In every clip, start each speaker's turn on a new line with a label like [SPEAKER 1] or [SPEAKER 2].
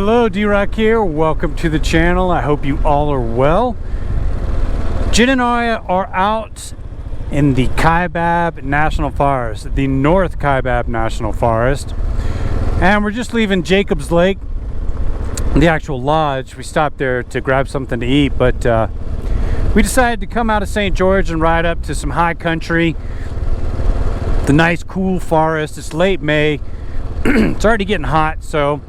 [SPEAKER 1] Hello, D-Rock here. Welcome to the channel. I hope you all are well. Jen and I are out in the Kaibab National Forest, the North Kaibab National Forest. And we're just leaving Jacobs Lake, the actual lodge. We stopped there to grab something to eat, but we decided to come out of St. George and ride up to some high country, the nice cool forest. It's late May. It's already getting hot, so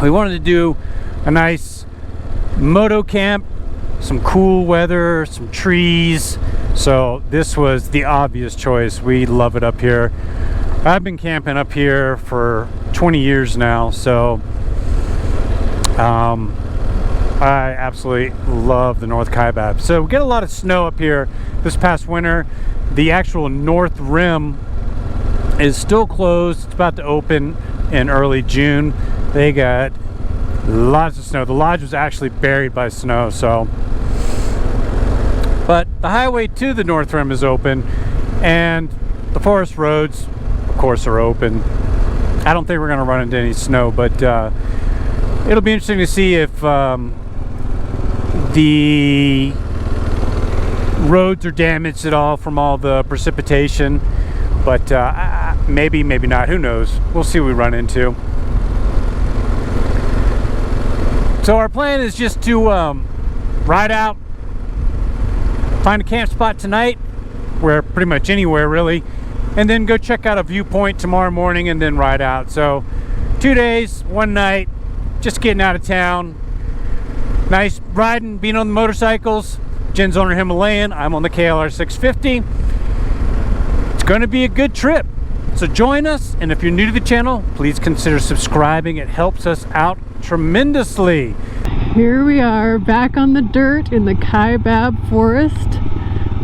[SPEAKER 1] we wanted to do a nice moto camp, some cool weather, some trees. So this was the obvious choice. We love it up here. I've been camping up here for 20 years now, so I absolutely love the North Kaibab. So we get a lot of snow up here this past winter. The actual north rim is still closed. It's about to open in early June. They got lots of snow. The lodge was actually buried by snow, so. But the highway to the north rim is open, and the forest roads, of course, are open. I don't think we're going to run into any snow, but it'll be interesting to see if the roads are damaged at all from all the precipitation. But maybe, maybe not. Who knows? We'll see what we run into. So our plan is just to ride out, find a camp spot tonight, where pretty much anywhere really, and then go check out a viewpoint tomorrow morning and then ride out. So 2 days, 1 night, just getting out of town. Nice riding, being on the motorcycles. Jen's on her Himalayan, I'm on the KLR650. It's going to be a good trip. So join us, and if you're new to the channel, please consider subscribing. It helps us out tremendously.
[SPEAKER 2] Here we are back on the dirt in the Kaibab Forest.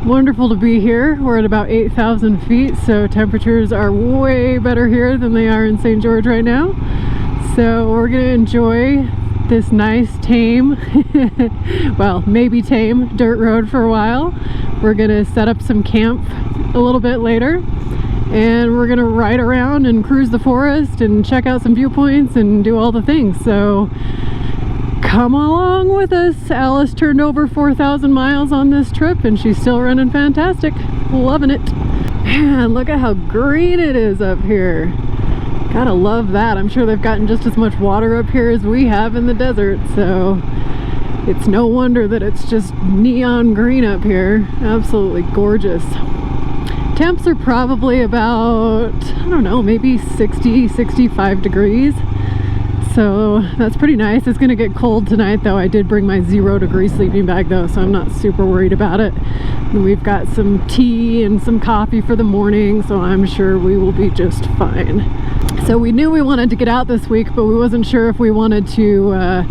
[SPEAKER 2] Wonderful to be here. We're at about 8,000 feet, so temperatures are way better here than they are in St. George right now. So we're gonna enjoy this nice tame, well, maybe tame dirt road for a while. We're gonna set up some camp a little bit later, and we're gonna ride around and cruise the forest and check out some viewpoints and do all the things. So come along with us. Alice turned over 4,000 miles on this trip, and she's still running fantastic. Loving it. Man, look at how green it is up here. Gotta love that. I'm sure they've gotten just as much water up here as we have in the desert, so it's no wonder that it's just neon green up here. Absolutely gorgeous. Temps are probably about, I don't know, maybe 60, 65 degrees. So that's pretty nice. It's gonna get cold tonight though. I did bring my 0-degree sleeping bag though, so I'm not super worried about it. And we've got some tea and some coffee for the morning, so I'm sure we will be just fine. So we knew we wanted to get out this week, but we wasn't sure if we wanted to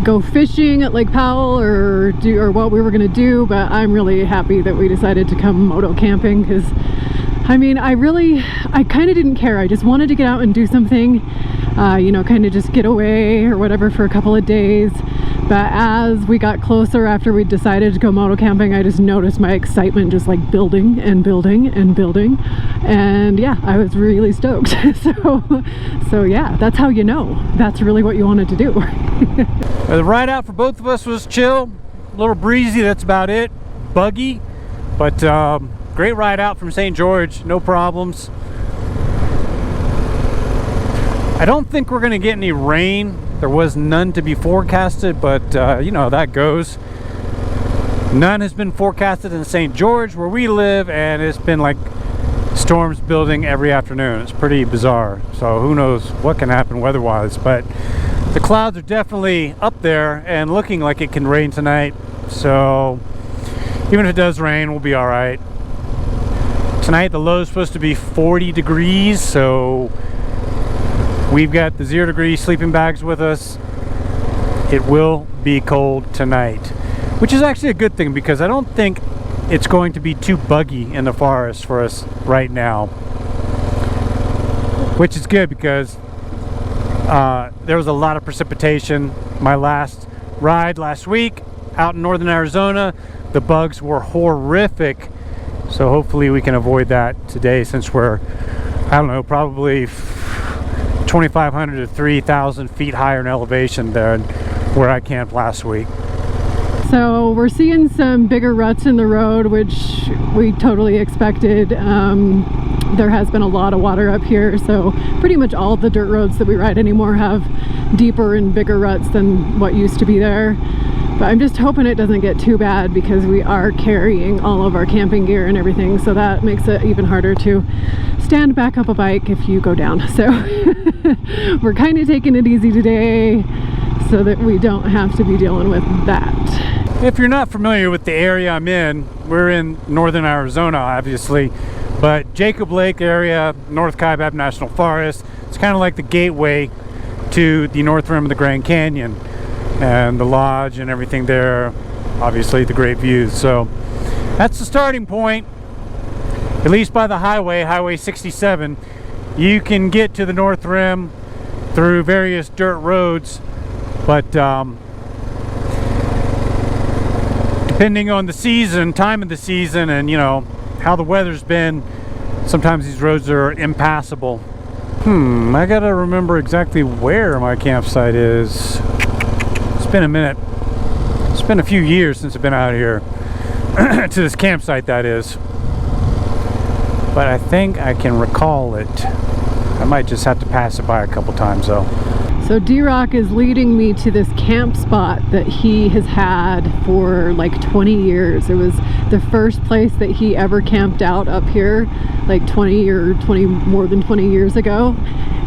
[SPEAKER 2] go fishing at Lake Powell or what we were gonna do, but I'm really happy that we decided to come moto camping, because I mean, I kind of didn't care. I just wanted to get out and do something, you know, kind of just get away or whatever for a couple of days. But as we got closer, after we decided to go moto camping, I just noticed my excitement just like building and building and building. And yeah, I was really stoked. So yeah, that's how you know that's really what you wanted to do.
[SPEAKER 1] The ride out for both of us was chill, a little breezy, that's about it. Buggy, but great ride out from St. George, no problems. I don't think we're gonna get any rain. There was none to be forecasted, but you know, that goes. None has been forecasted in St. George where we live, and it's been like storms building every afternoon. It's pretty bizarre. So who knows what can happen weather-wise, but the clouds are definitely up there and looking like it can rain tonight. So even if it does rain, we'll be all right. Tonight the low is supposed to be 40 degrees, so we've got the 0-degree sleeping bags with us. It will be cold tonight, which is actually a good thing, because I don't think it's going to be too buggy in the forest for us right now, which is good because there was a lot of precipitation. My last ride last week out in northern Arizona, the bugs were horrific. So hopefully we can avoid that today, since we're, I don't know, probably 2,500 to 3,000 feet higher in elevation than where I camped last week.
[SPEAKER 2] So we're seeing some bigger ruts in the road, which we totally expected. There has been a lot of water up here, so pretty much all of the dirt roads that we ride anymore have deeper and bigger ruts than what used to be there. But I'm just hoping it doesn't get too bad, because we are carrying all of our camping gear and everything, so that makes it even harder to stand back up a bike if you go down. So we're kind of taking it easy today so that we don't have to be dealing with that.
[SPEAKER 1] If you're not familiar with the area I'm in, we're in northern Arizona, obviously, but Jacob Lake area, North Kaibab National Forest, it's kind of like the gateway to the north rim of the Grand Canyon, and the lodge and everything there, obviously the great views. So that's the starting point, at least by the highway, Highway 67. You can get to the north rim through various dirt roads, but depending on the season, time of the season, and you know how the weather's been, sometimes these roads are impassable. I gotta remember exactly where my campsite is. It's been a minute. It's been a few years since I've been out here to this campsite, that is. But I think I can recall it. I might just have to pass it by a couple times though.
[SPEAKER 2] So D-Rock is leading me to this camp spot that he has had for like 20 years. It was the first place that he ever camped out up here like more than 20 years ago.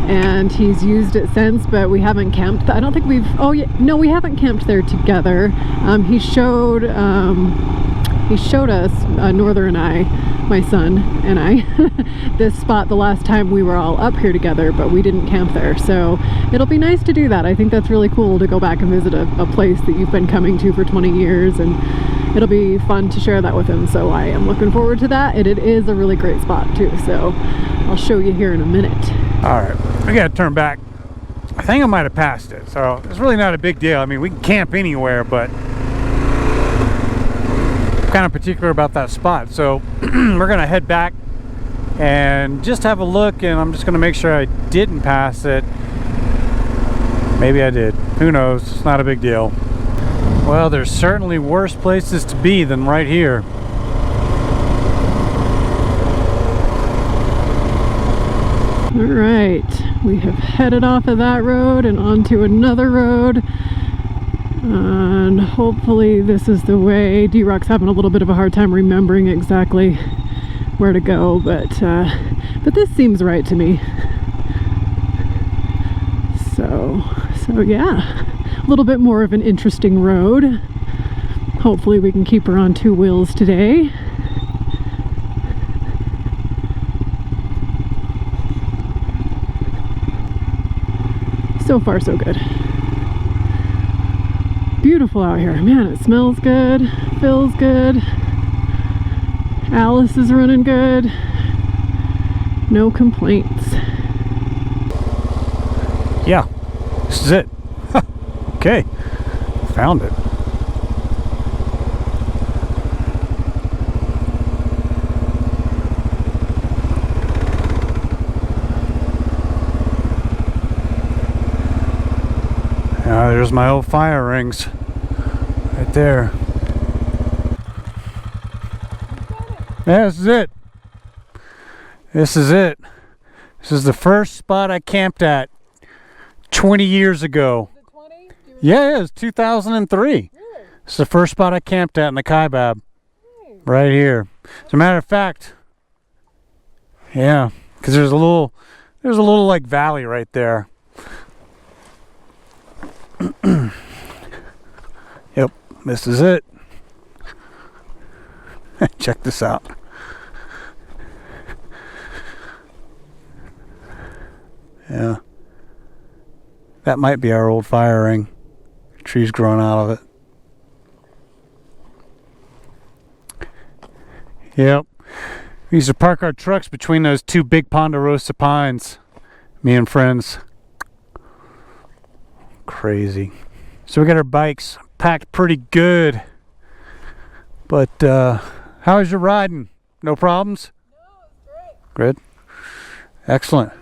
[SPEAKER 2] And he's used it since, but we haven't camped. I don't think we've, oh yeah, no, we haven't camped there together. He showed us, Northern and I, my son and I, this spot the last time we were all up here together, but we didn't camp there. So it'll be nice to do that. I think that's really cool to go back and visit a place that you've been coming to for 20 years, and it'll be fun to share that with him. So I am looking forward to that, and it is a really great spot too. So I'll show you here in a minute. All
[SPEAKER 1] right, we gotta turn back. I think I might have passed it, so it's really not a big deal. I mean, we can camp anywhere, but I'm kind of particular about that spot. So we're gonna head back and just have a look, and I'm just gonna make sure I didn't pass it. Maybe I did, who knows, it's not a big deal. Well, there's certainly worse places to be than right here.
[SPEAKER 2] All right, we have headed off of that road and onto another road, and hopefully this is the way. D-Rock's having a little bit of a hard time remembering exactly where to go, but this seems right to me. So yeah, a little bit more of an interesting road. Hopefully we can keep her on two wheels today. So far so good. Beautiful out here. Man, it smells good, feels good. Alice is running good. No complaints.
[SPEAKER 1] Yeah, this is it. Okay, found it. There's my old fire rings right there. Yeah, this is it. This is it. This is the first spot I camped at 20 years ago.
[SPEAKER 2] Is it 20?
[SPEAKER 1] Yeah, it was 2003.
[SPEAKER 2] Really?
[SPEAKER 1] It's the first spot I camped at in the Kaibab. Right here. As a matter of fact, yeah, because there's a little like valley right there. Yep, this is it. Check this out. Yeah, that might be our old fire ring. Trees growing out of it. Yep, we used to park our trucks between those two big ponderosa pines, me and friends. Crazy. So we got our bikes packed pretty good, but how is your riding? No problems?
[SPEAKER 2] No, it's great.
[SPEAKER 1] Good. Excellent.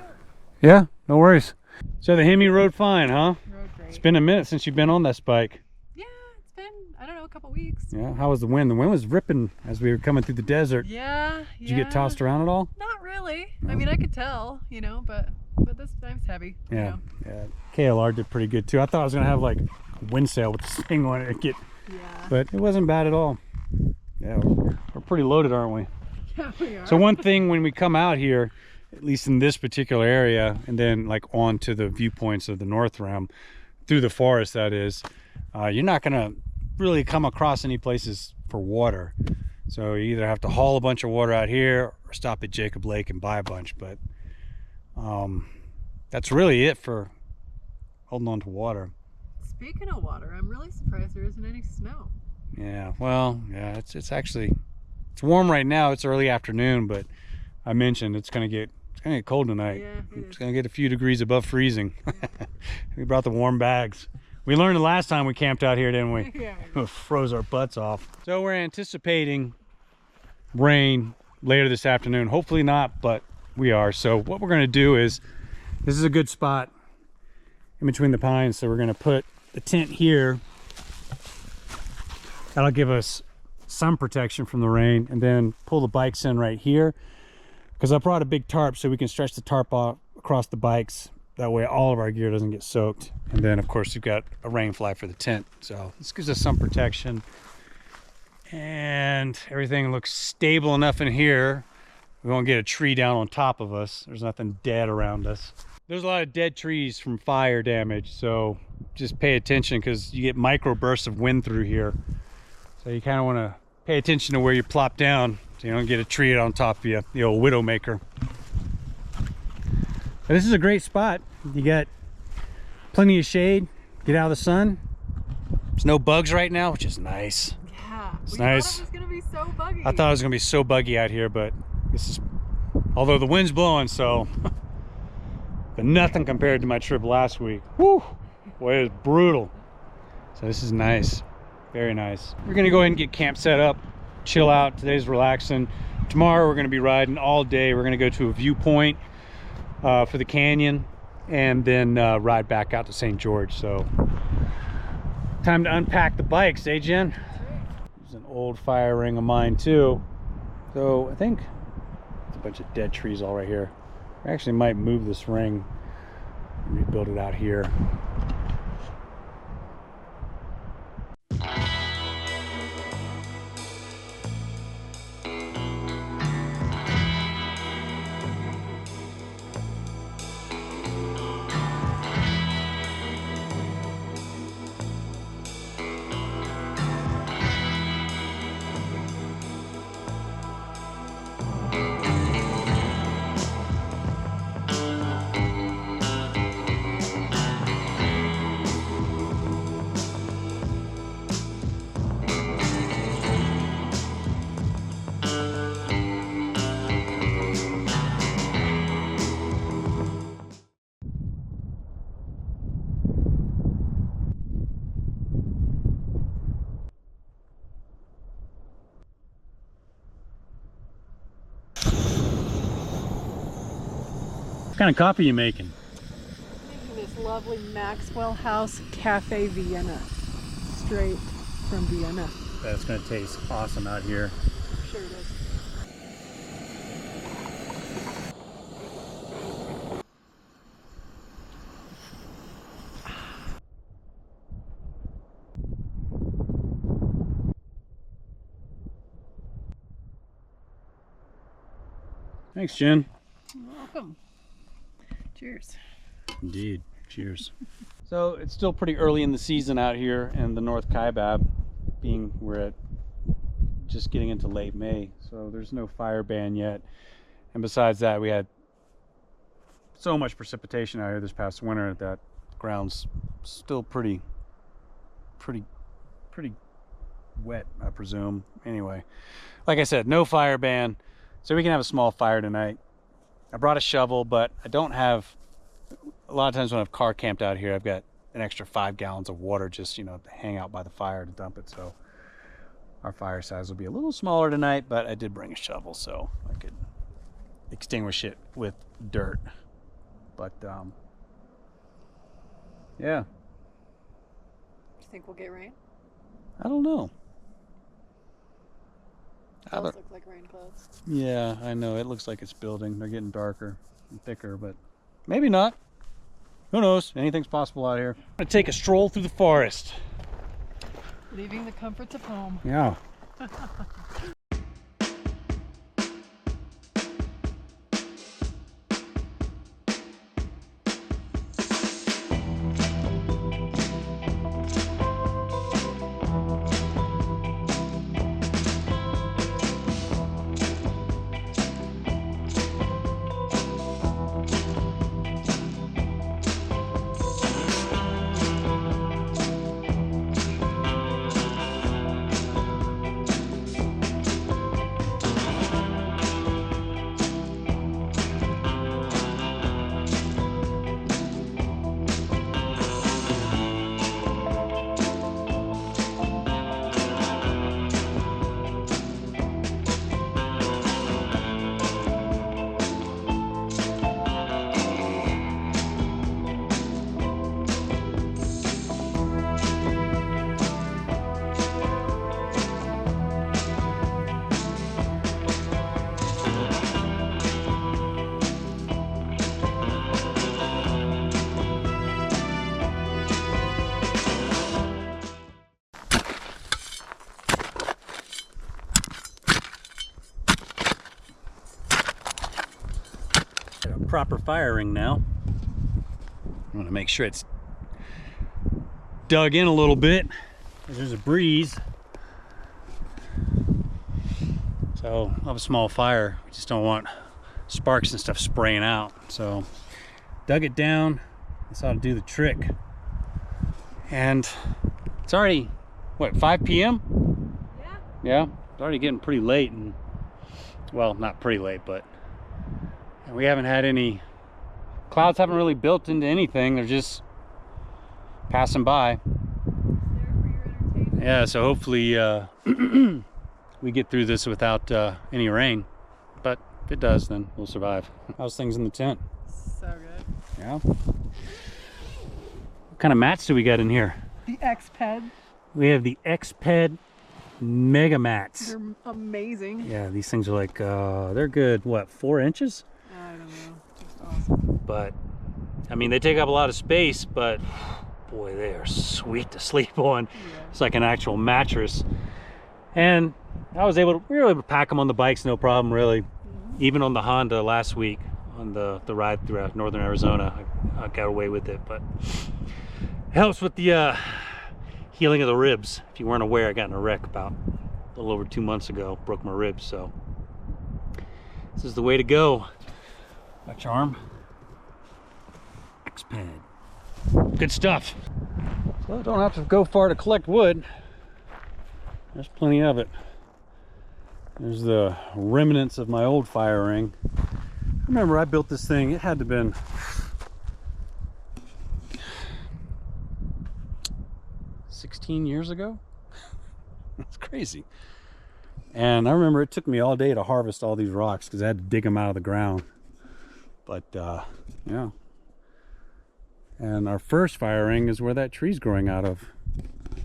[SPEAKER 1] Yeah, no worries. So the Hemi rode fine, huh?
[SPEAKER 2] Rode great.
[SPEAKER 1] It's been a minute since you've been on this bike.
[SPEAKER 2] Yeah, it's been, I don't know, a couple weeks.
[SPEAKER 1] Yeah, how was the wind? The wind was ripping as we were coming through the desert.
[SPEAKER 2] Yeah,
[SPEAKER 1] Did you get tossed around at all?
[SPEAKER 2] Not really.
[SPEAKER 1] No.
[SPEAKER 2] I mean, I could tell, you know, but this time's heavy.
[SPEAKER 1] Yeah,
[SPEAKER 2] You know.
[SPEAKER 1] yeah. KLR did pretty good too. I thought I was gonna have like a wind sail with this thing on it, but it wasn't bad at all. Yeah, we're pretty loaded, aren't we?
[SPEAKER 2] Yeah, we are.
[SPEAKER 1] So one thing when we come out here, at least in this particular area, and then like on to the viewpoints of the North Rim, through the forest that is, you're not gonna really come across any places for water. So you either have to haul a bunch of water out here or stop at Jacob Lake and buy a bunch. But that's really it for holding on to water.
[SPEAKER 2] Speaking of water, I'm really surprised there isn't any snow.
[SPEAKER 1] Yeah, well, yeah, it's actually, it's warm right now. It's early afternoon, but I mentioned it's gonna get cold tonight.
[SPEAKER 2] Yeah,
[SPEAKER 1] It's gonna get a few degrees above freezing. We brought the warm bags. We learned the last time we camped out here, didn't we?
[SPEAKER 2] Yeah.
[SPEAKER 1] We froze our butts off. So we're anticipating rain later this afternoon. Hopefully not, but we are. So what we're gonna do is, this is a good spot in between the pines. So we're gonna put the tent here. That'll give us some protection from the rain, and then pull the bikes in right here. Because I brought a big tarp so we can stretch the tarp off across the bikes. That way all of our gear doesn't get soaked. And then of course you've got a rain fly for the tent. So this gives us some protection. And everything looks stable enough in here. We won't get a tree down on top of us. There's nothing dead around us. There's a lot of dead trees from fire damage. So just pay attention, because you get micro bursts of wind through here. So you kind of want to pay attention to where you plop down, so you don't get a tree on top of you, the old Widowmaker. But this is a great spot. You got plenty of shade, get out of the sun. There's no bugs right now, which is nice.
[SPEAKER 2] Yeah,
[SPEAKER 1] It's
[SPEAKER 2] we
[SPEAKER 1] nice.
[SPEAKER 2] thought it was gonna be so buggy.
[SPEAKER 1] I thought it was gonna be so buggy out here, but this is, although the wind's blowing, so, but nothing compared to my trip last week. Whew, boy, it was brutal. So this is nice, very nice. We're gonna go ahead and get camp set up, chill out. Today's relaxing. Tomorrow we're gonna be riding all day. We're gonna go to a viewpoint for the canyon, and then ride back out to St. George. So time to unpack the bikes, eh, Jen? There's an old fire ring of mine too. So I think it's a bunch of dead trees all right here. I actually might move this ring and rebuild it out here. What kind of coffee are you making?
[SPEAKER 2] Making this lovely Maxwell House Cafe Vienna, straight from Vienna.
[SPEAKER 1] That's gonna taste awesome out here.
[SPEAKER 2] Sure it is.
[SPEAKER 1] Thanks, Jen.
[SPEAKER 2] You're welcome. Cheers.
[SPEAKER 1] Indeed. Cheers. So it's still pretty early in the season out here in the North Kaibab, being we're at just getting into late May, so there's no fire ban yet. And besides that, we had so much precipitation out here this past winter that the ground's still pretty wet, I presume. Anyway, like I said, no fire ban, so we can have a small fire tonight. I brought a shovel, but I don't have, a lot of times when I've car camped out here, I've got an extra 5 gallons of water just, you know, to hang out by the fire to dump it. So our fire size will be a little smaller tonight, but I did bring a shovel so I could extinguish it with dirt. But Yeah.
[SPEAKER 2] Do you think we'll get rain?
[SPEAKER 1] I don't know.
[SPEAKER 2] Those look like rain clouds.
[SPEAKER 1] Yeah, I know. It looks like it's building. They're getting darker and thicker, but maybe not. Who knows? Anything's possible out here. I'm gonna take a stroll through the forest.
[SPEAKER 2] Leaving the comforts of home.
[SPEAKER 1] Yeah. Proper fire ring now. I want to make sure it's dug in a little bit because there's a breeze. So I'll have a small fire. We just don't want sparks and stuff spraying out. So dug it down. This ought to do the trick. And it's already, what, 5 p.m.?
[SPEAKER 2] Yeah.
[SPEAKER 1] Yeah, it's already getting pretty late. And well, not pretty late, but we haven't had any clouds, haven't really built into anything. They're just passing by.
[SPEAKER 2] There for your entertainment.
[SPEAKER 1] Yeah, so hopefully we get through this without any rain, but if it does, then we'll survive. How's things in the tent?
[SPEAKER 2] So good.
[SPEAKER 1] Yeah. What kind of mats do we got in here?
[SPEAKER 2] The X-Ped.
[SPEAKER 1] We have the X-Ped Mega Mats.
[SPEAKER 2] They're amazing.
[SPEAKER 1] Yeah, these things are like they're good, what, 4 inches?
[SPEAKER 2] I don't know. Just awesome.
[SPEAKER 1] But I mean, they take up a lot of space, but boy, they are sweet to sleep on.
[SPEAKER 2] Yeah.
[SPEAKER 1] It's like an actual mattress. And we were able to pack them on the bikes, no problem, really. Even on the Honda last week on the ride throughout northern Arizona, I got away with it. But it helps with the healing of the ribs. If you weren't aware, I got in a wreck about a little over 2 months ago, broke my ribs. So this is the way to go. Watch your arm. X-Ped. Good stuff. So I don't have to go far to collect wood. There's plenty of it. There's the remnants of my old fire ring. Remember, I built this thing, it had to have been 16 years ago. That's crazy. And I remember it took me all day to harvest all these rocks because I had to dig them out of the ground. But yeah. And our first fire ring is where that tree's growing out of.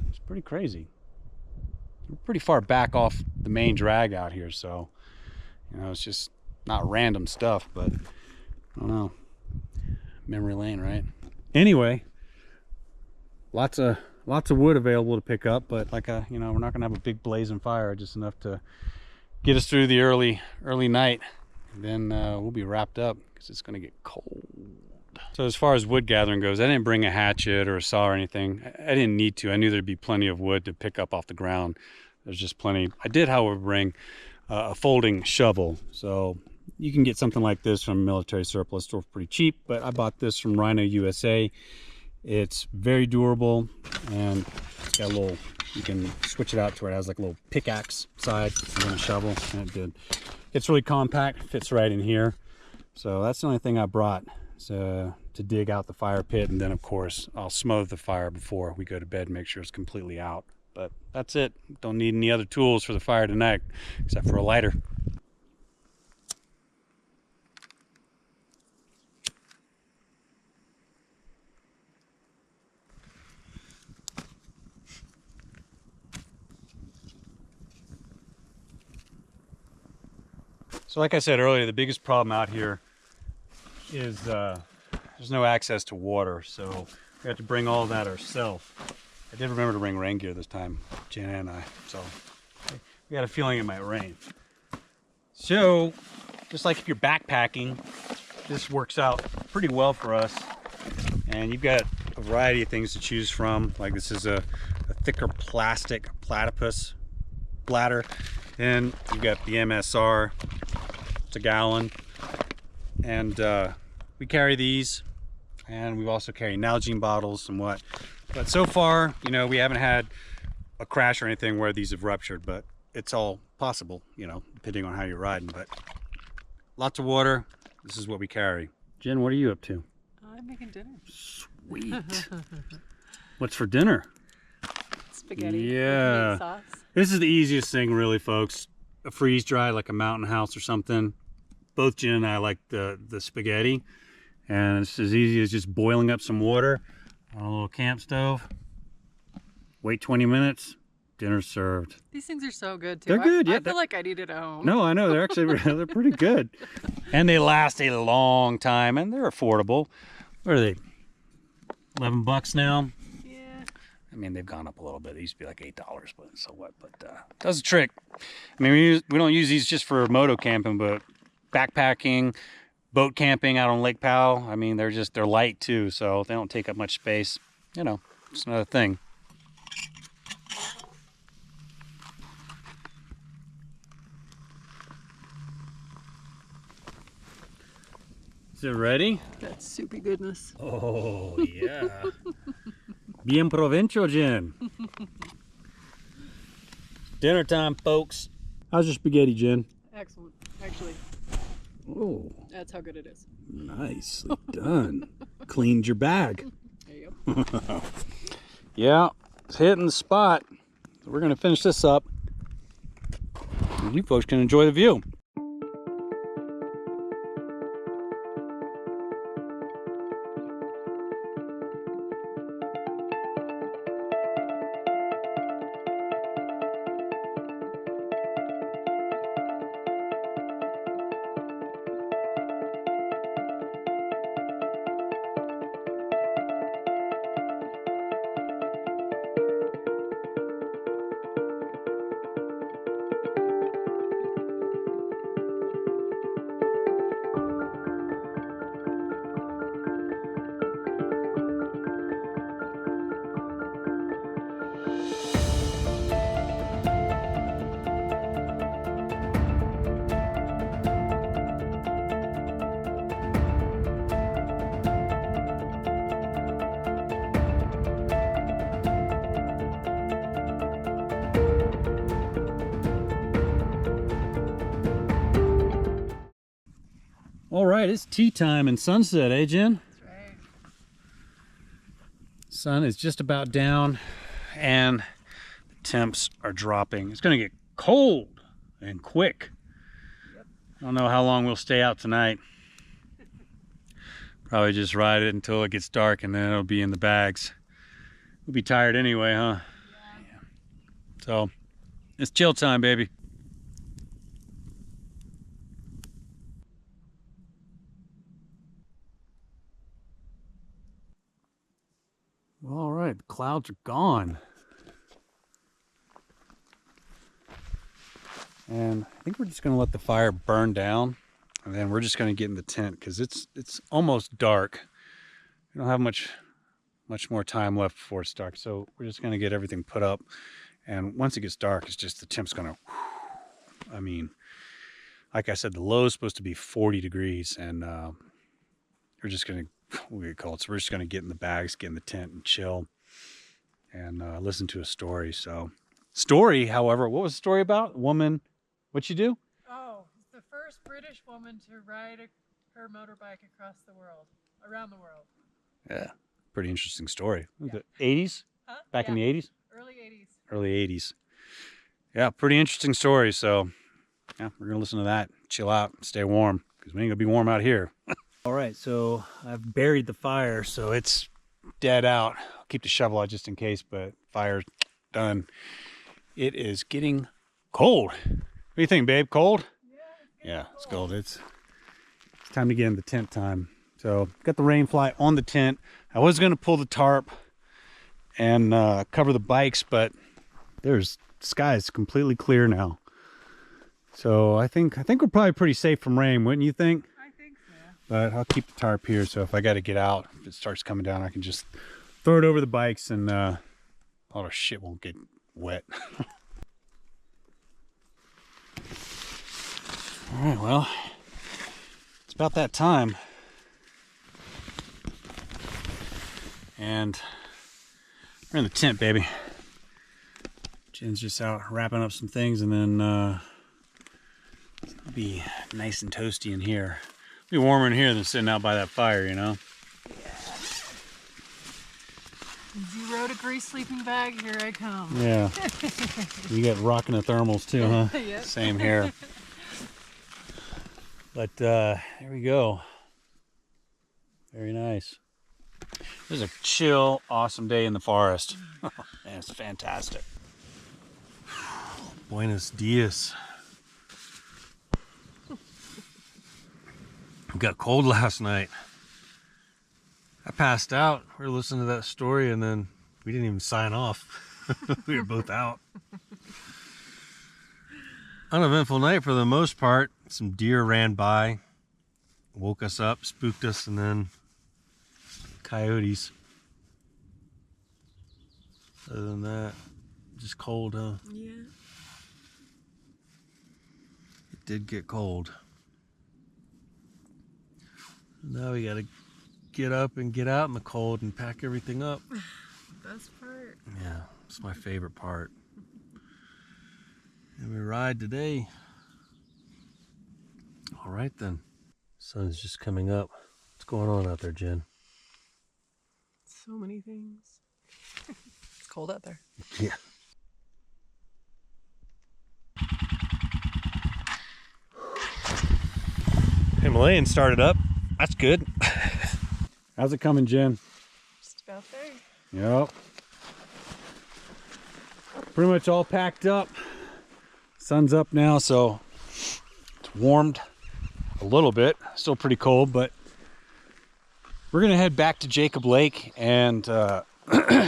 [SPEAKER 1] It's pretty crazy. We're pretty far back off the main drag out here, so you know, it's just not random stuff, but I don't know. Memory lane, right? Anyway, lots of wood available to pick up, but like you know, we're not gonna have a big blazing fire, just enough to get us through the early night. And then we'll be wrapped up because it's gonna get cold. So as far as wood gathering goes, I didn't bring a hatchet or a saw or anything. I didn't need to. I knew there'd be plenty of wood to pick up off the ground. There's just plenty. I did, however, bring a folding shovel. So you can get something like this from a military surplus store pretty cheap, but I bought this from Rhino USA. It's very durable, and it's got a little, you can switch it out to where it has like a little pickaxe side and then a shovel, and it did. It's really compact, fits right in here. So that's the only thing I brought. So to dig out the fire pit, and then of course I'll smother the fire before we go to bed, make sure it's completely out. But that's it. Don't need any other tools for the fire tonight except for a lighter. So like I said earlier, the biggest problem out here is there's no access to water, so we have to bring all that ourselves. I did remember to bring rain gear this time, Jen and I, so we had a feeling it might rain. So just like if you're backpacking, this works out pretty well for us. And you've got a variety of things to choose from. Like this is a thicker plastic platypus bladder. Then you've got the MSR, it's a gallon. And we carry these, and we've also carried Nalgene bottles and what. But so far, you know, we haven't had a crash or anything where these have ruptured, but it's all possible, you know, depending on how you're riding. But lots of water. This is what we carry. Jen, what are you up to?
[SPEAKER 2] I'm making dinner.
[SPEAKER 1] Sweet. What's for dinner?
[SPEAKER 2] Spaghetti.
[SPEAKER 1] Yeah.
[SPEAKER 2] Sauce.
[SPEAKER 1] This is the easiest thing, really, folks. A freeze dry, like a mountain house or something. Both Jen and I like the spaghetti, and it's as easy as just boiling up some water on a little camp stove. Wait 20 minutes, dinner's served.
[SPEAKER 2] These things are so good too.
[SPEAKER 1] They're good, yeah.
[SPEAKER 2] I feel like I need it at home.
[SPEAKER 1] No, I know, they're actually they're pretty good, and they last a long time, and they're affordable. What are they? $11 now.
[SPEAKER 2] Yeah.
[SPEAKER 1] I mean, they've gone up a little bit. They used to be like $8, but so what? But does the trick. I mean, we don't use these just for moto camping, but backpacking, boat camping out on Lake Powell. I mean, they're light too, so they don't take up much space. You know, it's another thing. Is it ready?
[SPEAKER 2] That's soupy goodness.
[SPEAKER 1] Oh, yeah. Bien provecho, Jen. Dinner time, folks. How's your spaghetti, Jen?
[SPEAKER 2] Excellent, actually.
[SPEAKER 1] Oh,
[SPEAKER 2] That's how good it is.
[SPEAKER 1] nicely done. Cleaned your bag.
[SPEAKER 2] There you go.
[SPEAKER 1] Yeah, it's hitting the spot. So we're going to finish this up. And you folks can enjoy the view. All right, it's tea time and sunset, eh, Jen?
[SPEAKER 2] That's right.
[SPEAKER 1] Sun is just about down and the temps are dropping. It's going to get cold and quick.
[SPEAKER 2] Yep.
[SPEAKER 1] I don't know how long we'll stay out tonight. Probably just ride it until it gets dark and then it'll be in the bags. We'll be tired anyway, huh?
[SPEAKER 2] Yeah.
[SPEAKER 1] So it's chill time, baby. All right, the clouds are gone. And I think we're just gonna let the fire burn down, and then we're just gonna get in the tent because it's almost dark. We don't have much more time left before it's dark, so we're just gonna get everything put up. And once it gets dark, it's just the temp's gonna, I mean, like I said, the low is supposed to be 40 degrees, and we're just gonna, what do we call it? So we're just gonna get in the bags, get in the tent, and chill, and listen to a story. So, story, however, what was the story about? Woman, what'd she do?
[SPEAKER 2] Oh, it's the first British woman to ride her motorbike across the world, around the world.
[SPEAKER 1] Yeah, pretty interesting story.
[SPEAKER 2] Yeah.
[SPEAKER 1] The 80s?
[SPEAKER 2] Huh?
[SPEAKER 1] Back in the 80s?
[SPEAKER 2] Early 80s.
[SPEAKER 1] Early 80s. Yeah, pretty interesting story. So, yeah, we're gonna listen to that, chill out, stay warm, because we ain't gonna be warm out here. All right, so I've buried the fire, so it's dead out. I'll keep the shovel out just in case, but fire's done. It is getting cold. What do you think, babe? Cold? Yeah, it's cold. It's time to get in the tent time. So got the rain fly on the tent. I was going to pull the tarp and cover the bikes, but the sky is completely clear now. So I think we're probably pretty safe from rain, wouldn't you think?
[SPEAKER 2] I think so.
[SPEAKER 1] But I'll keep the tarp here, so if I got to get out, if it starts coming down, I can just throw it over the bikes and all our shit won't get wet. All right, well, it's about that time. And we're in the tent, baby. Jen's just out wrapping up some things, and then it'll be nice and toasty in here. It'll be warmer in here than sitting out by that fire, you know?
[SPEAKER 2] Yeah. 0-degree sleeping bag, here I come.
[SPEAKER 1] Yeah. You got rocking the thermals too, huh?
[SPEAKER 2] Yep.
[SPEAKER 1] Same here. But there we go. Very nice. It was a chill, awesome day in the forest. Man, it's fantastic. Buenos dias. It got cold last night. I passed out. We were listening to that story and then we didn't even sign off. We were both out. Uneventful night for the most part. Some deer ran by, woke us up, spooked us, and then coyotes. Other than that, just cold, huh?
[SPEAKER 2] Yeah.
[SPEAKER 1] It did get cold. Now we gotta get up and get out in the cold and pack everything up.
[SPEAKER 2] Best part.
[SPEAKER 1] Yeah, it's my favorite part. And we ride today. All right then. Sun's just coming up. What's going on out there, Jen?
[SPEAKER 2] So many things. It's cold out there.
[SPEAKER 1] Yeah. Himalayan started up. That's good. How's it coming, Jen?
[SPEAKER 2] Just about there.
[SPEAKER 1] Yep. Pretty much all packed up. Sun's up now, so it's warmed a little bit. Still pretty cold, but we're gonna head back to Jacob Lake and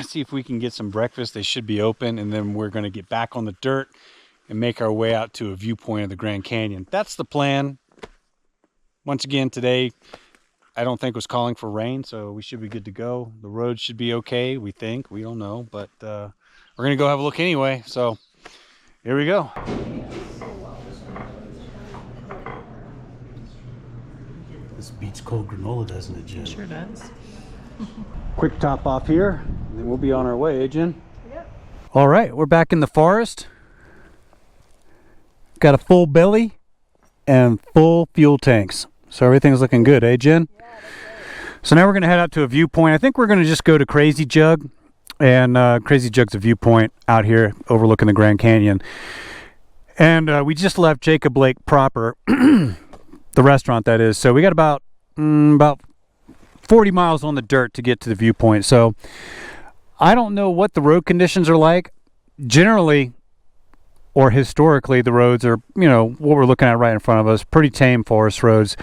[SPEAKER 1] see if we can get some breakfast. They should be open, and then we're gonna get back on the dirt and make our way out to a viewpoint of the Grand Canyon. That's the plan. Once again, today I don't think was calling for rain, so we should be good to go. The road should be okay, we think. We don't know, but we're gonna go have a look anyway. So here we go. This beats cold granola, doesn't it, Jen?
[SPEAKER 2] Sure does.
[SPEAKER 1] Quick top off here, and then we'll be on our way, eh, Jen? Yep. All right, we're back in the forest. Got a full belly and full fuel tanks. So everything's looking good, eh, Jen? Yeah, that's right. So now we're gonna head out to a viewpoint. I think we're gonna just go to Crazy Jug. And Crazy Jug's a viewpoint out here overlooking the Grand Canyon. And we just left Jacob Lake proper, the restaurant that is. So we got about 40 miles on the dirt to get to the viewpoint. So I don't know what the road conditions are like. Generally, or historically, the roads are, you know, what we're looking at right in front of us, pretty tame forest roads.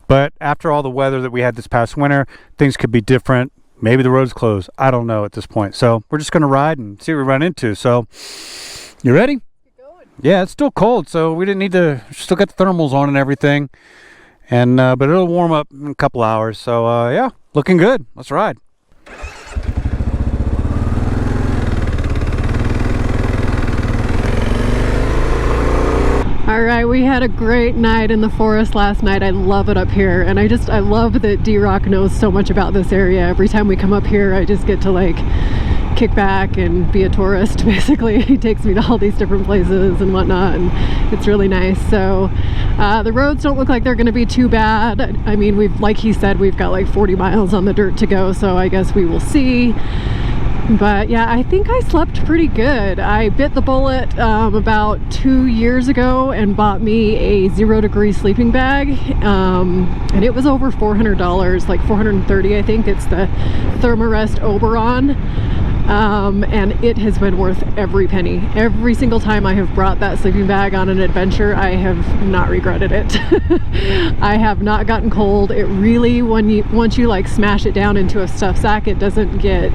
[SPEAKER 1] But after all the weather that we had this past winter, things could be different. Maybe the road's closed. I don't know at this point. So we're just going to ride and see what we run into. So you ready?
[SPEAKER 2] Get going.
[SPEAKER 1] Yeah, it's still cold, so we didn't need to, still got the thermals on and everything. And but it'll warm up in a couple hours. So yeah, looking good. Let's ride.
[SPEAKER 2] All right, we had a great night in the forest last night. I love it up here, and I love that D-Rock knows so much about this area. Every time we come up here, I just get to like kick back and be a tourist, basically. He takes me to all these different places and whatnot, and it's really nice. So the roads don't look like they're going to be too bad. I mean, like he said, we've got like 40 miles on the dirt to go, so I guess we will see. But yeah, I think I slept pretty good. I bit the bullet about 2 years ago and bought me a 0-degree sleeping bag, and it was over $400, like $430 I think. It's the Thermarest Oberon. and it has been worth every penny. Every single time I have brought that sleeping bag on an adventure, I have not regretted it. I have not gotten cold. It really, once you like smash it down into a stuff sack, it doesn't get,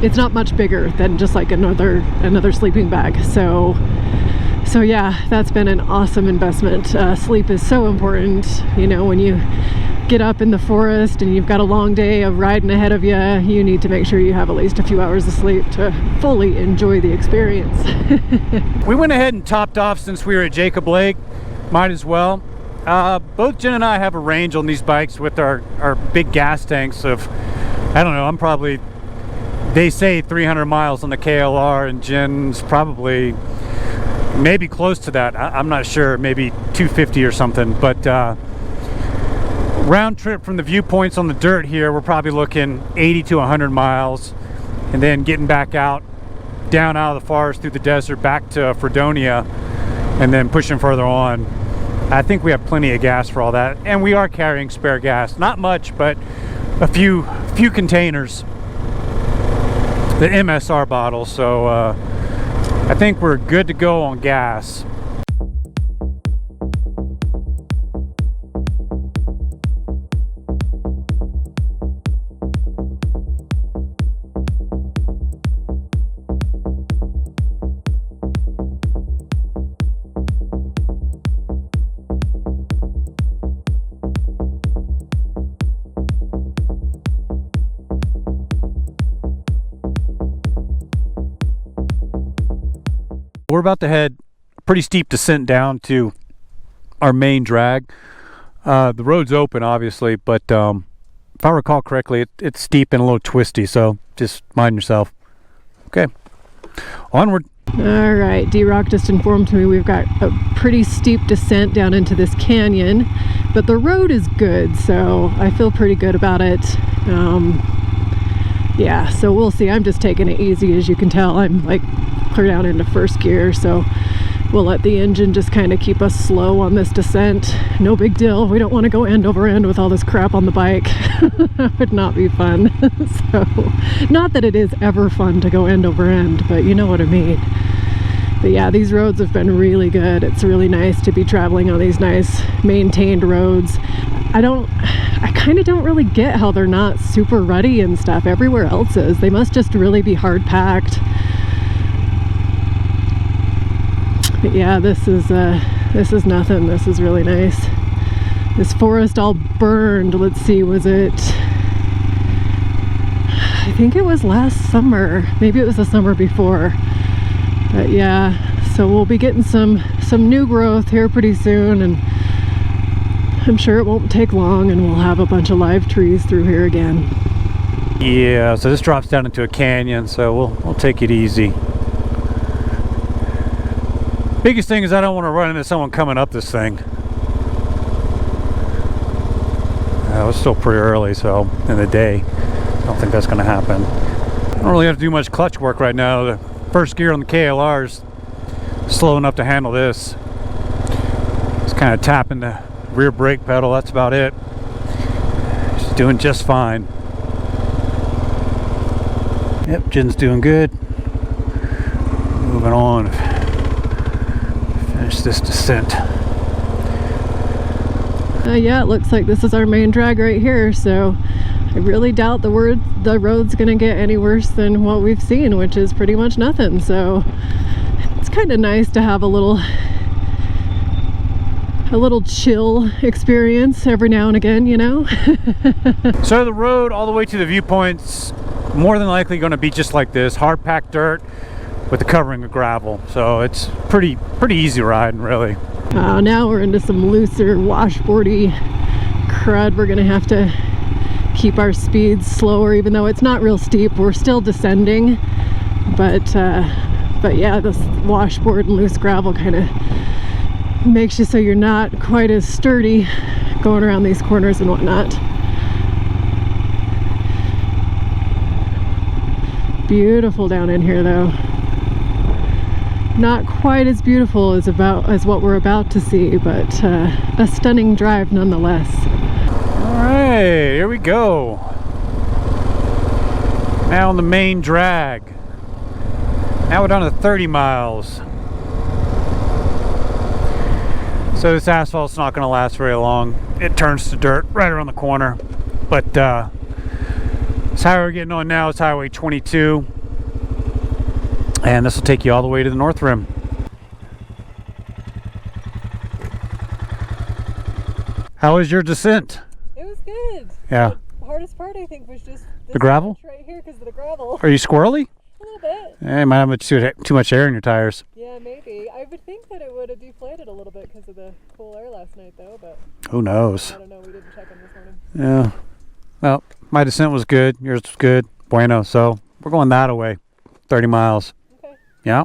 [SPEAKER 2] it's not much bigger than just like another sleeping bag. So yeah, that's been an awesome investment. Sleep is so important, you know, when you get up in the forest and you've got a long day of riding ahead of you, you need to make sure you have at least a few hours of sleep to fully enjoy the experience.
[SPEAKER 1] We went ahead and topped off since we were at Jacob Lake. Might as well. Both Jen and I have a range on these bikes with our big gas tanks of, I don't know, I'm probably, they say 300 miles on the KLR, and Jen's probably maybe close to that. I'm not sure, maybe 250 or something, but round trip from the viewpoints on the dirt here, we're probably looking 80 to 100 miles, and then getting back out, down out of the forest through the desert back to Fredonia, and then pushing further on. I think we have plenty of gas for all that, and we are carrying spare gas. Not much, but a few containers, the MSR bottles, so I think we're good to go on gas. We're about to head a pretty steep descent down to our main drag. The road's open, obviously, but if I recall correctly, it's steep and a little twisty, so just mind yourself. Okay, onward.
[SPEAKER 2] All right, D-Rock just informed me we've got a pretty steep descent down into this canyon, but the road is good, so I feel pretty good about it. Yeah, so we'll see. I'm just taking it easy, as you can tell. I'm like clear down into first gear, so we'll let the engine just kind of keep us slow on this descent. No big deal. We don't want to go end over end with all this crap on the bike. That would not be fun. So, not that it is ever fun to go end over end, but you know what I mean. But yeah, these roads have been really good. It's really nice to be traveling on these nice maintained roads. I kind of don't really get how they're not super rutty and stuff. Everywhere else is. They must just really be hard packed. But yeah, this is nothing. This is really nice. This forest all burned. Let's see, was it? I think it was last summer. Maybe it was the summer before. But yeah, so we'll be getting some new growth here pretty soon, and I'm sure it won't take long, and we'll have a bunch of live trees through here again.
[SPEAKER 1] Yeah, so this drops down into a canyon, so we'll take it easy. Biggest thing is I don't want to run into someone coming up this thing. It's still pretty early, so in the day, I don't think that's going to happen. I don't really have to do much clutch work right now. The first gear on the KLR is slow enough to handle this. Just kind of tapping the rear brake pedal, that's about it. She's doing just fine. Yep, Jen's doing good. Moving on. Finish this descent.
[SPEAKER 2] Yeah, it looks like this is our main drag right here, so I really doubt the road's gonna get any worse than what we've seen, which is pretty much nothing. So it's kind of nice to have a little chill experience every now and again, you know.
[SPEAKER 1] So the road all the way to the viewpoints more than likely going to be just like this, hard packed dirt with the covering of gravel, so it's pretty easy riding, really.
[SPEAKER 2] Now we're into some looser washboardy crud. We're gonna have to keep our speeds slower, even though it's not real steep. We're still descending, but yeah, this washboard and loose gravel kind of makes you so you're not quite as sturdy going around these corners and whatnot. Beautiful down in here, though. Not quite as beautiful as what we're about to see, but a stunning drive nonetheless.
[SPEAKER 1] All right, here we go. Now on the main drag. Now we're down to 30 miles. So this asphalt's not going to last very long. It turns to dirt right around the corner. But this highway we're getting on now is Highway 22. And this will take you all the way to the North Rim. How was your descent?
[SPEAKER 2] It was good.
[SPEAKER 1] Yeah.
[SPEAKER 2] The hardest part, I think, was just
[SPEAKER 1] the gravel?
[SPEAKER 2] Right here because of the gravel.
[SPEAKER 1] Are you squirrely?
[SPEAKER 2] A little bit.
[SPEAKER 1] You might have too much air in your tires.
[SPEAKER 2] Yeah, maybe. I would think that it would have deflated a little bit because of the cool air last night, though, but
[SPEAKER 1] who knows?
[SPEAKER 2] I don't know. We didn't check them this morning.
[SPEAKER 1] Yeah. Well, my descent was good. Yours was good. Bueno. So we're going that away. 30 miles.
[SPEAKER 2] Okay.
[SPEAKER 1] Yeah.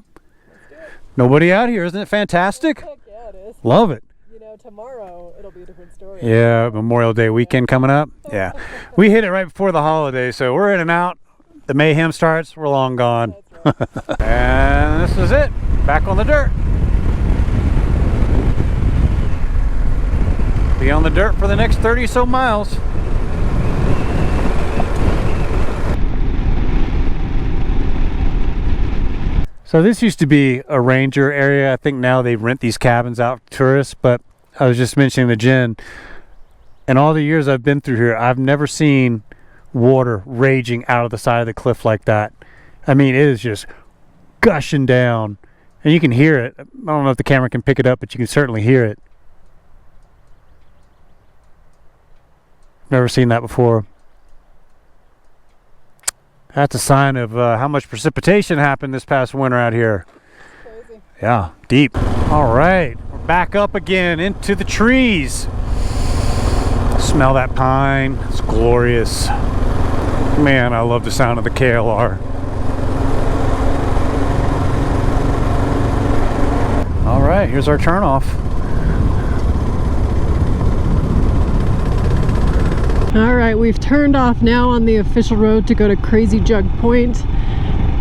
[SPEAKER 2] Let's do it.
[SPEAKER 1] Nobody out here. Isn't it fantastic?
[SPEAKER 2] Heck yeah, it is.
[SPEAKER 1] Love it.
[SPEAKER 2] You know, tomorrow it'll be a different story.
[SPEAKER 1] Yeah, Memorial Day weekend coming up. Yeah. We hit it right before the holiday, so we're in and out. The mayhem starts, we're long gone.
[SPEAKER 2] That's right.
[SPEAKER 1] And this is it. Back on the dirt. Be on the dirt for the next 30 so miles. So this used to be a ranger area. I think now they rent these cabins out for tourists, but I was just mentioning to Jen, in all the years I've been through here, I've never seen water raging out of the side of the cliff like that. I mean, it is just gushing down, and you can hear it. I don't know if the camera can pick it up, but you can certainly hear it. Never seen that before. That's a sign of how much precipitation happened this past winter out here.
[SPEAKER 2] Crazy.
[SPEAKER 1] Yeah, deep. All right, we're back up again into the trees. Smell that pine. It's glorious. Man, I love the sound of the KLR. All right, here's our turnoff.
[SPEAKER 2] All right, we've turned off now on the official road to go to Crazy Jug Point.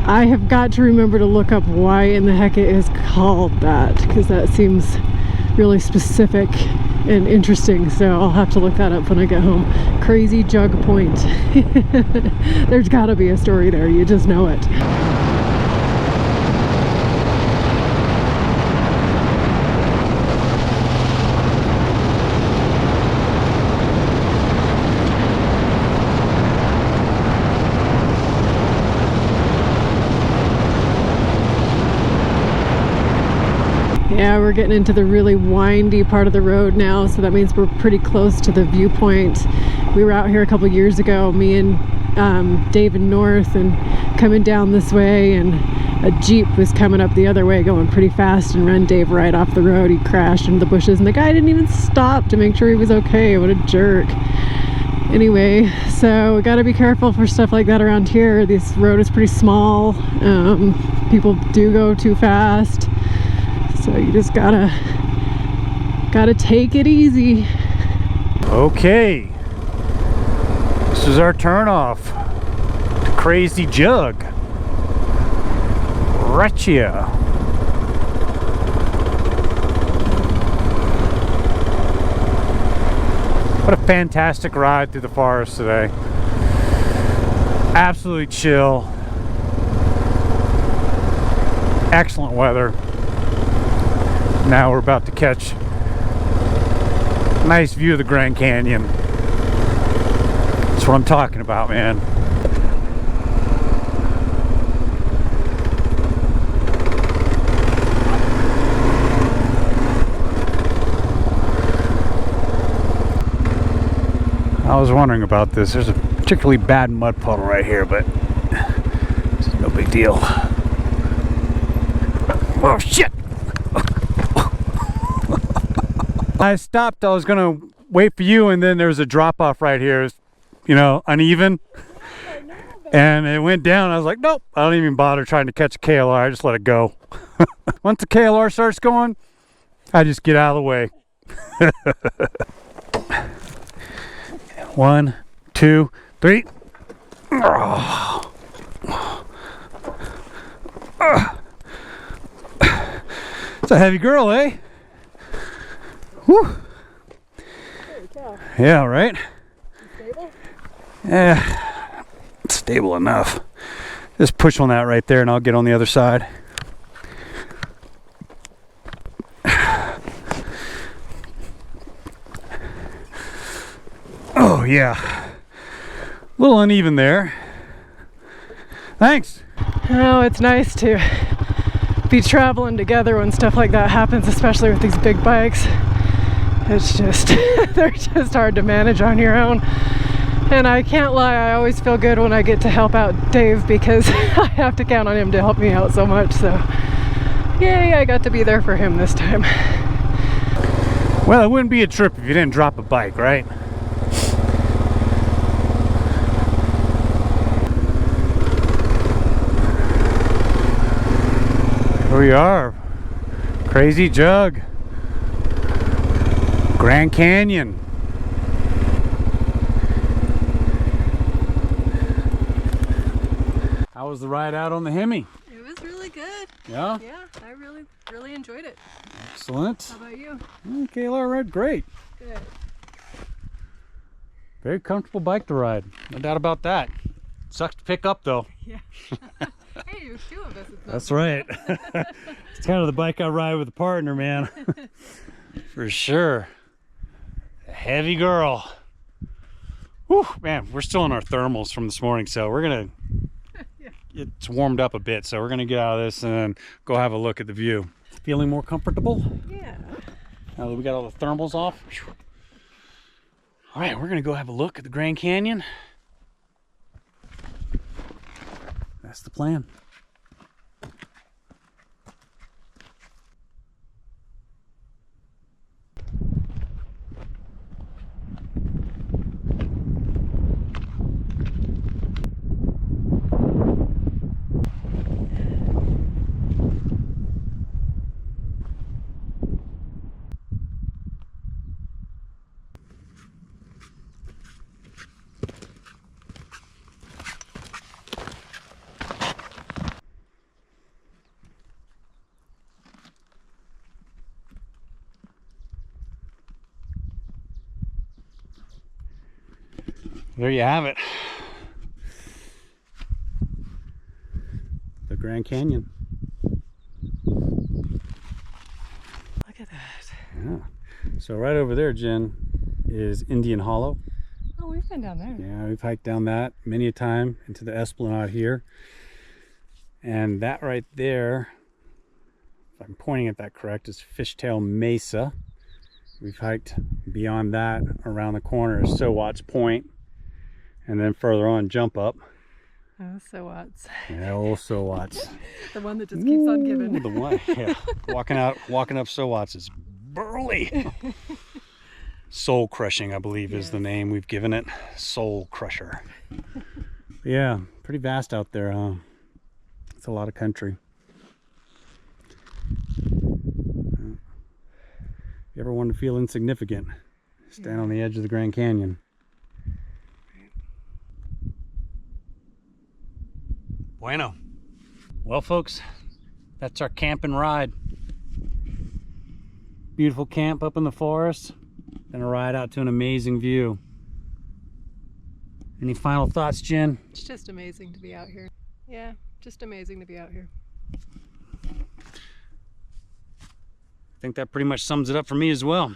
[SPEAKER 2] I have got to remember to look up why in the heck it is called that, because that seems really specific and interesting, so I'll have to look that up when I get home. Crazy Jug Point. There's got to be a story there, you just know it. Yeah, we're getting into the really windy part of the road now, so that means we're pretty close to the viewpoint. We were out here a couple years ago, me and Dave and North, and coming down this way, and a Jeep was coming up the other way going pretty fast and ran Dave right off the road. He crashed into the bushes, and the guy didn't even stop to make sure he was okay. What a jerk. Anyway, so we got to be careful for stuff like that around here. This road is pretty small. People do go too fast. So you just gotta take it easy.
[SPEAKER 1] Okay, this is our turnoff to Crazy Jug. Ratchia. What a fantastic ride through the forest today. Absolutely chill. Excellent weather. Now we're about to catch a nice view of the Grand Canyon. That's what I'm talking about, man. I was wondering about this. There's a particularly bad mud puddle right here, but it's no big deal. Oh shit! I stopped. I was gonna wait for you, and then there's a drop off right here. It's, you know, uneven, and it went down. I was like, nope. I don't even bother trying to catch a KLR. I just let it go. Once the KLR starts going, I just get out of the way. 1, 2, 3. Oh. It's a heavy girl, eh? Whew. Yeah, right?
[SPEAKER 2] Stable?
[SPEAKER 1] Yeah, it's stable enough. Just push on that right there and I'll get on the other side. Oh yeah, a little uneven there. Thanks.
[SPEAKER 2] Oh, it's nice to be traveling together when stuff like that happens, especially with these big bikes. It's just, they're just hard to manage on your own. And I can't lie, I always feel good when I get to help out Dave because I have to count on him to help me out so much. So, yay, I got to be there for him this time.
[SPEAKER 1] Well, it wouldn't be a trip if you didn't drop a bike, right? Here we are, Crazy Jug, Grand Canyon. How was the ride out on the Hemi?
[SPEAKER 2] It was really good.
[SPEAKER 1] Yeah?
[SPEAKER 2] Yeah, I really enjoyed it.
[SPEAKER 1] Excellent.
[SPEAKER 2] How about you?
[SPEAKER 1] KLR ride great.
[SPEAKER 2] Good.
[SPEAKER 1] Very comfortable bike to ride, no doubt about that. Sucks to pick up though.
[SPEAKER 2] Yeah. Hey, there's two of us.
[SPEAKER 1] That's right. It's kind of the bike I ride with a partner, man. For sure. A heavy girl. Whew, man, we're still in our thermals from this morning, so we're gonna it's warmed up a bit, so we're gonna get out of this and go have a look at the view. Feeling more comfortable?
[SPEAKER 2] Yeah.
[SPEAKER 1] Now that we got all the thermals off. All right, we're gonna go have a look at the Grand Canyon. That's the plan. There you have it. The Grand Canyon.
[SPEAKER 2] Look at that.
[SPEAKER 1] Yeah. So right over there, Jen, is Indian Hollow.
[SPEAKER 2] Oh, we've been down there.
[SPEAKER 1] Yeah, we've hiked down that many a time into the Esplanade here. And that right there, if I'm pointing at that correct, is Fishtail Mesa. We've hiked beyond that. Around the corner is Sowat's Point. And then further on, Jump Up.
[SPEAKER 2] Oh, Sowat's.
[SPEAKER 1] Yeah, old Sowat's.
[SPEAKER 2] The one that just keeps on giving.
[SPEAKER 1] The one, yeah. Walking up Sowat's is burly. Soul Crushing, I believe, is the name we've given it. Soul Crusher. Yeah, pretty vast out there, huh? It's a lot of country. If you ever want to feel insignificant, stand on the edge of the Grand Canyon. Bueno. Well, folks, that's our camp and ride. Beautiful camp up in the forest, then a ride out to an amazing view. Any final thoughts, Jen?
[SPEAKER 2] It's just amazing to be out here. Yeah, just amazing to be out here.
[SPEAKER 1] I think that pretty much sums it up for me as well.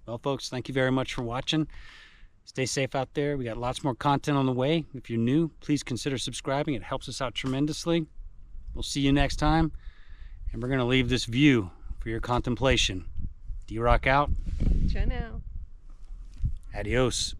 [SPEAKER 1] Well, folks, thank you very much for watching. Stay safe out there. We got lots more content on the way. If you're new, please consider subscribing. It helps us out tremendously. We'll see you next time. And we're going to leave this view for your contemplation. D-Rock out.
[SPEAKER 2] Jen out.
[SPEAKER 1] Adios.